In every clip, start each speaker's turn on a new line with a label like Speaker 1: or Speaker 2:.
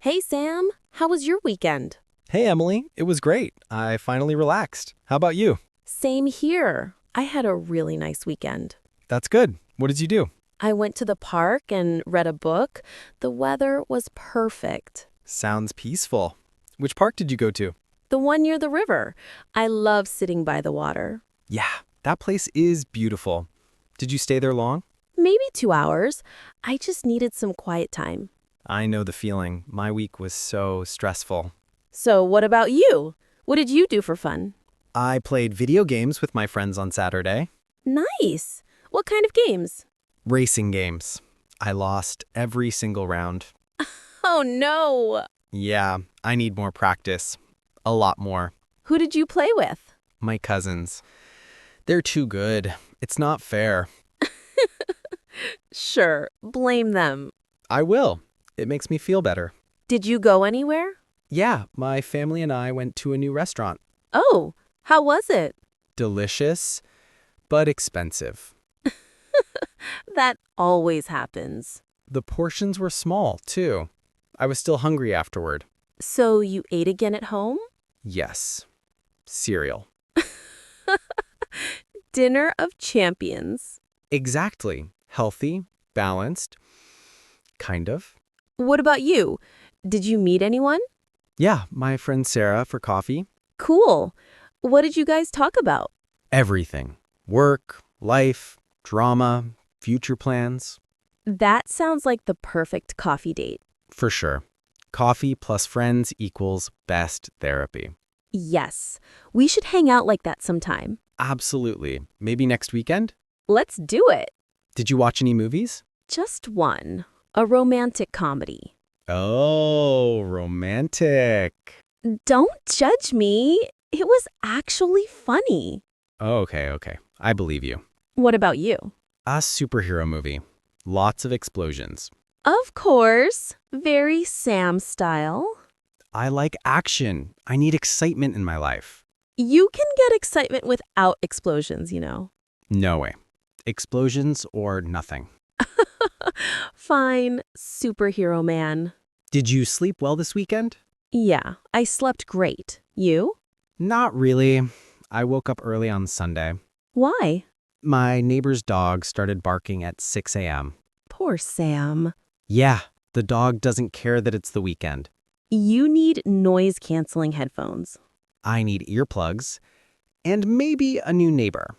Speaker 1: Hey, Sam. How was your weekend?
Speaker 2: Hey, Emily. It was great. I finally relaxed. How about you?
Speaker 1: Same here. I had a really nice weekend.
Speaker 2: That's good. What did you do?
Speaker 1: I went to the park and read a book. The weather was perfect.
Speaker 2: Sounds peaceful. Which park did you go to?
Speaker 1: The one near the river. I love sitting by the water.
Speaker 2: Yeah, that place is beautiful. Did you stay there long?
Speaker 1: Maybe 2 hours. I just needed some quiet time.
Speaker 2: I know the feeling. My week was so stressful.
Speaker 1: So, what about you? What did you do for fun?
Speaker 2: I played video games with my friends on Saturday.
Speaker 1: Nice. What kind of games?
Speaker 2: Racing games. I lost every single round.
Speaker 1: Oh, no.
Speaker 2: Yeah, I need more practice. A lot more.
Speaker 1: Who did you play with?
Speaker 2: My cousins. They're too good. It's not fair.
Speaker 1: Sure, blame them.
Speaker 2: I will. It makes me feel better.
Speaker 1: Did you go anywhere?
Speaker 2: Yeah, my family and I went to a new restaurant.
Speaker 1: Oh, how was it?
Speaker 2: Delicious, but expensive.
Speaker 1: That always happens.
Speaker 2: The portions were small, too. I was still hungry afterward.
Speaker 1: So you ate again at home?
Speaker 2: Yes. Cereal.
Speaker 1: Dinner of champions.
Speaker 2: Exactly. Healthy, balanced. Kind of.
Speaker 1: What about you? Did you meet anyone?
Speaker 2: Yeah, my friend Sarah for coffee.
Speaker 1: Cool. What did you guys talk about?
Speaker 2: Everything. Work, life, drama, future plans.
Speaker 1: That sounds like the perfect coffee date.
Speaker 2: For sure. Coffee plus friends equals best therapy.
Speaker 1: Yes, we should hang out like that sometime.
Speaker 2: Absolutely. Maybe next weekend?
Speaker 1: Let's do it.
Speaker 2: Did you watch any movies?
Speaker 1: Just one. A romantic comedy.
Speaker 2: Oh, romantic.
Speaker 1: Don't judge me. It was actually funny.
Speaker 2: Okay. I believe you.
Speaker 1: What about you?
Speaker 2: A superhero movie. Lots of explosions.
Speaker 1: Of course. Very Sam style.
Speaker 2: I like action. I need excitement in my life.
Speaker 1: You can get excitement without explosions, you know.
Speaker 2: No way. Explosions or nothing.
Speaker 1: Fine, superhero man.
Speaker 2: Did you sleep well this weekend?
Speaker 1: Yeah, I slept great. You?
Speaker 2: Not really. I woke up early on Sunday.
Speaker 1: Why?
Speaker 2: My neighbor's dog started barking at 6 a.m.
Speaker 1: Poor Sam.
Speaker 2: Yeah, the dog doesn't care that it's the weekend.
Speaker 1: You need noise-canceling headphones.
Speaker 2: I need earplugs and maybe a new neighbor.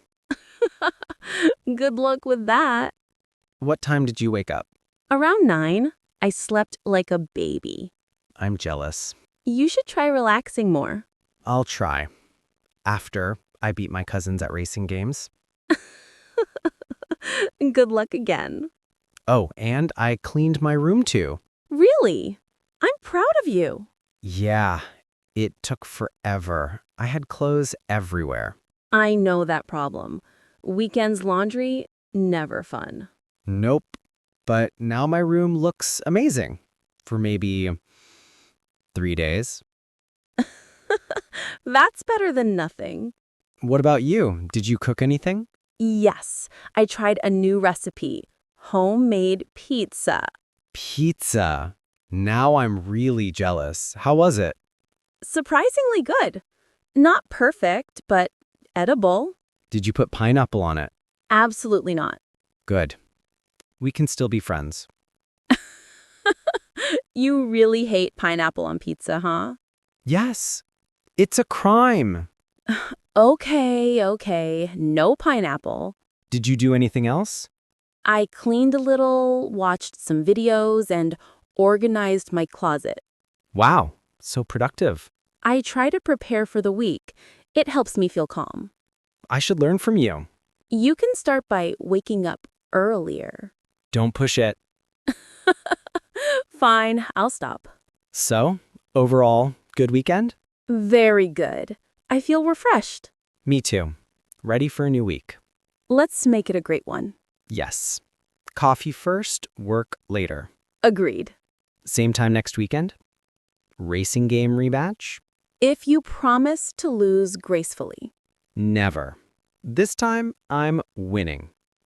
Speaker 1: Good luck with that.
Speaker 2: What time did you wake up?
Speaker 1: Around 9, I slept like a baby.
Speaker 2: I'm jealous.
Speaker 1: You should try relaxing more.
Speaker 2: I'll try. After I beat my cousins at racing games.
Speaker 1: Good luck again.
Speaker 2: Oh, and I cleaned my room too.
Speaker 1: Really? I'm proud of you.
Speaker 2: Yeah, it took forever. I had clothes everywhere.
Speaker 1: I know that problem. Weekends laundry, never fun.
Speaker 2: Nope. But now my room looks amazing. For maybe 3 days.
Speaker 1: That's better than nothing.
Speaker 2: What about you? Did you cook anything?
Speaker 1: Yes, I tried a new recipe. Homemade pizza.
Speaker 2: Pizza. Now I'm really jealous. How was it?
Speaker 1: Surprisingly good. Not perfect, but edible.
Speaker 2: Did you put pineapple on it?
Speaker 1: Absolutely not.
Speaker 2: Good. We can still be friends.
Speaker 1: You really hate pineapple on pizza, huh?
Speaker 2: Yes. It's a crime.
Speaker 1: Okay. No pineapple.
Speaker 2: Did you do anything else?
Speaker 1: I cleaned a little, watched some videos, and organized my closet.
Speaker 2: Wow. So productive.
Speaker 1: I try to prepare for the week. It helps me feel calm.
Speaker 2: I should learn from you.
Speaker 1: You can start by waking up earlier.
Speaker 2: Don't push it.
Speaker 1: Fine, I'll stop.
Speaker 2: So, overall, good weekend?
Speaker 1: Very good. I feel refreshed.
Speaker 2: Me too. Ready for a new week.
Speaker 1: Let's make it a great one.
Speaker 2: Yes. Coffee first, work later.
Speaker 1: Agreed.
Speaker 2: Same time next weekend? Racing game rematch?
Speaker 1: If you promise to lose gracefully.
Speaker 2: Never. This time, I'm winning.